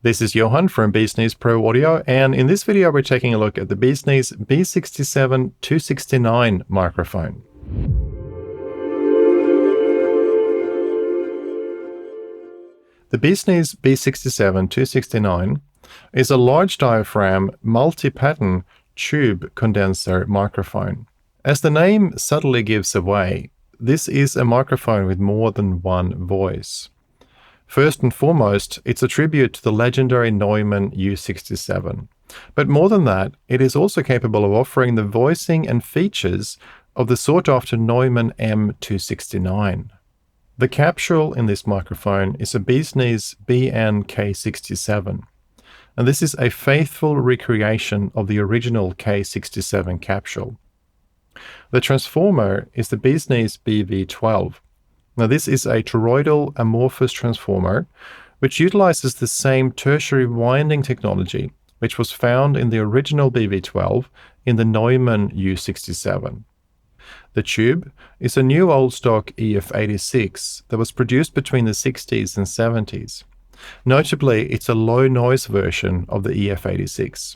This is Johan from BeesNeez Pro Audio, and in this video we're taking a look at the BeesNeez B67 269 microphone. The BeesNeez B67 269 is a large diaphragm multi-pattern tube condenser microphone. As the name subtly gives away, this is a microphone with more than one voice. First and foremost, it's a tribute to the legendary Neumann U67. But more than that, it is also capable of offering the voicing and features of the sought-after Neumann M269. The capsule in this microphone is a BeesNeez BN-K67, and this is a faithful recreation of the original K67 capsule. The transformer is the BeesNeez BV12. Now this is a toroidal amorphous transformer which utilizes the same tertiary winding technology which was found in the original BV12 in the Neumann U67. The tube is a new old stock EF86 that was produced between the 60s and 70s. Notably, it's a low noise version of the EF86.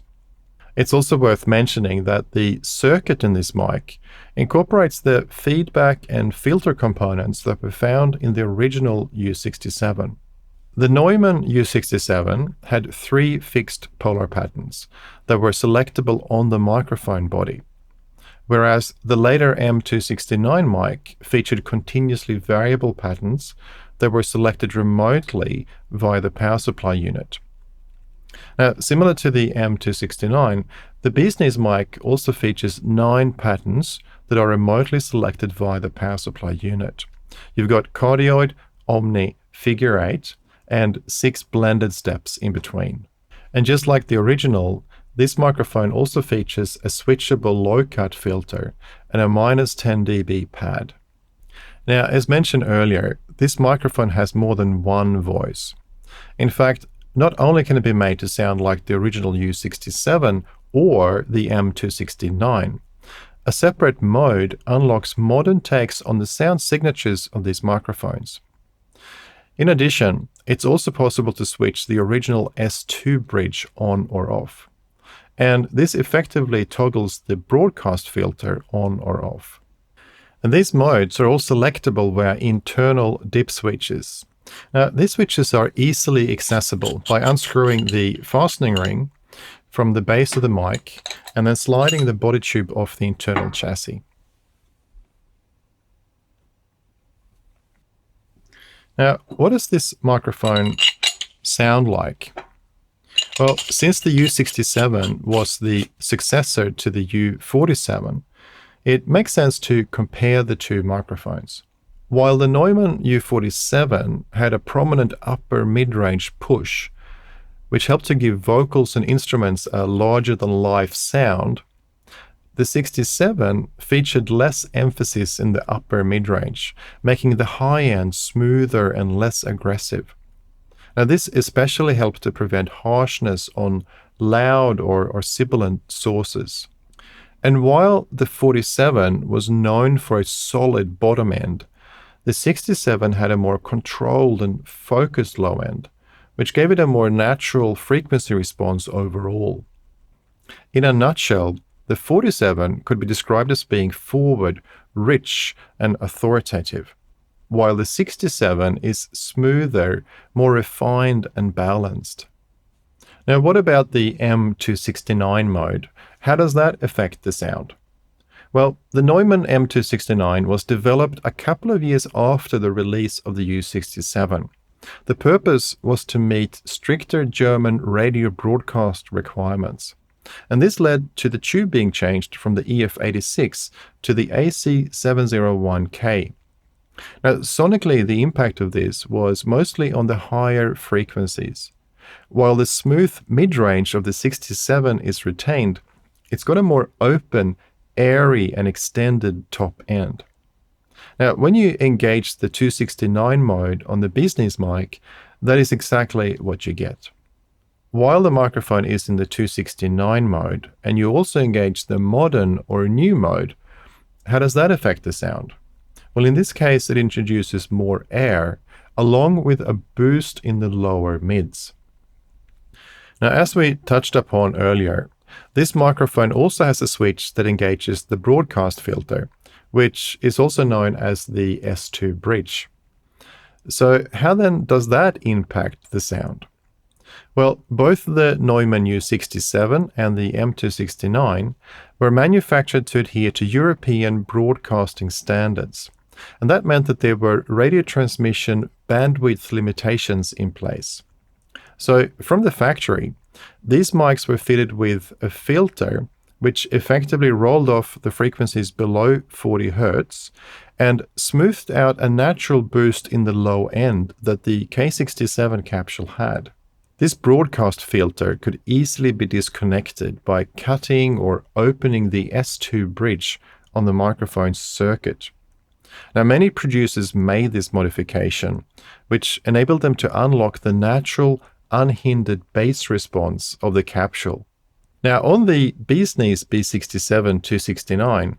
It's also worth mentioning that the circuit in this mic incorporates the feedback and filter components that were found in the original U67. The Neumann U67 had 3 fixed polar patterns that were selectable on the microphone body, whereas the later M269 mic featured continuously variable patterns that were selected remotely via the power supply unit. Now, similar to the M269, the BeesNeez mic also features 9 patterns that are remotely selected via the power supply unit. You've got cardioid, omni, figure 8, and 6 blended steps in between. And just like the original, this microphone also features a switchable low-cut filter and a -10 dB pad. Now, as mentioned earlier, this microphone has more than one voice. In fact, not only can it be made to sound like the original U67 or the M269, a separate mode unlocks modern takes on the sound signatures of these microphones. In addition, it's also possible to switch the original S2 bridge on or off. And this effectively toggles the broadcast filter on or off. And these modes are all selectable via internal dip switches. Now, these switches are easily accessible by unscrewing the fastening ring from the base of the mic and then sliding the body tube off the internal chassis. Now, what does this microphone sound like? Well, since the U67 was the successor to the U47, it makes sense to compare the two microphones. While the Neumann U47 had a prominent upper mid-range push, which helped to give vocals and instruments a larger-than-life sound, the 67 featured less emphasis in the upper mid-range, making the high end smoother and less aggressive. Now, this especially helped to prevent harshness on loud or sibilant sources. And while the 47 was known for its solid bottom end, the 67 had a more controlled and focused low end, which gave it a more natural frequency response overall. In a nutshell, the 47 could be described as being forward, rich, and authoritative, while the 67 is smoother, more refined, and balanced. Now, what about the M269 mode? How does that affect the sound? Well, the Neumann M269 was developed a couple of years after the release of the U67. The purpose was to meet stricter German radio broadcast requirements. And this led to the tube being changed from the EF86 to the AC701K. Now, sonically, the impact of this was mostly on the higher frequencies. While the smooth mid-range of the 67 is retained, it's got a more open, airy and extended top end. Now, when you engage the 269 mode on the BeesNeez mic, that is exactly what you get. While the microphone is in the 269 mode, and you also engage the modern or new mode, how does that affect the sound? Well, in this case, it introduces more air, along with a boost in the lower mids. Now, as we touched upon earlier, this microphone also has a switch that engages the broadcast filter, which is also known as the S2 bridge. So how then does that impact the sound? Well, both the Neumann U67 and the M269 were manufactured to adhere to European broadcasting standards. And that meant that there were radio transmission bandwidth limitations in place. So from the factory, these mics were fitted with a filter which effectively rolled off the frequencies below 40 Hz and smoothed out a natural boost in the low end that the K67 capsule had. This broadcast filter could easily be disconnected by cutting or opening the S2 bridge on the microphone's circuit. Now, many producers made this modification, which enabled them to unlock the natural, unhindered bass response of the capsule. Now, on the BeesNeez B67 269,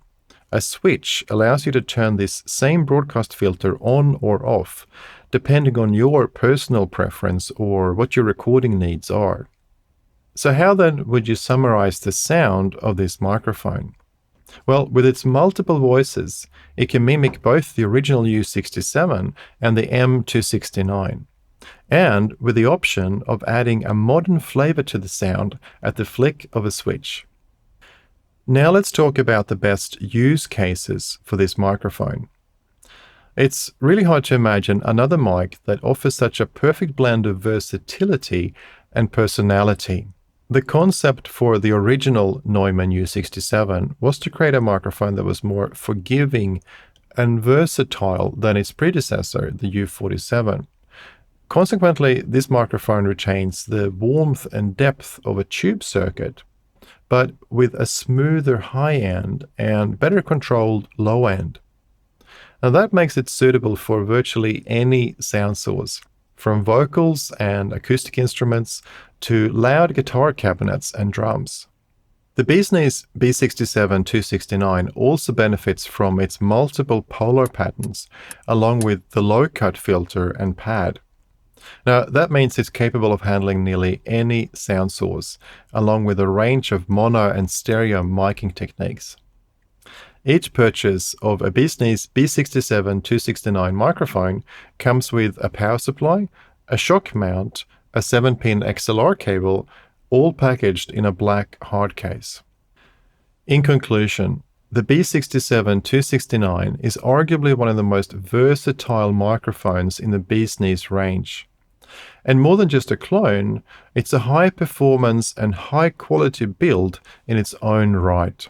a switch allows you to turn this same broadcast filter on or off, depending on your personal preference or what your recording needs are. So how then would you summarize the sound of this microphone? Well, with its multiple voices, it can mimic both the original U67 and the M269, and with the option of adding a modern flavor to the sound at the flick of a switch. Now let's talk about the best use cases for this microphone. It's really hard to imagine another mic that offers such a perfect blend of versatility and personality. The concept for the original Neumann U67 was to create a microphone that was more forgiving and versatile than its predecessor, the U47. Consequently, this microphone retains the warmth and depth of a tube circuit, but with a smoother high end and better controlled low end. Now that makes it suitable for virtually any sound source, from vocals and acoustic instruments to loud guitar cabinets and drums. The BeesNeez B67 269 also benefits from its multiple polar patterns, along with the low-cut filter and pad. Now, that means it's capable of handling nearly any sound source, along with a range of mono and stereo miking techniques. Each purchase of a BeesNeez B67 269 microphone comes with a power supply, a shock mount, a 7-pin XLR cable, all packaged in a black hard case. In conclusion, the B67 269 is arguably one of the most versatile microphones in the BeesNeez range. And more than just a clone, it's a high performance and high quality build in its own right.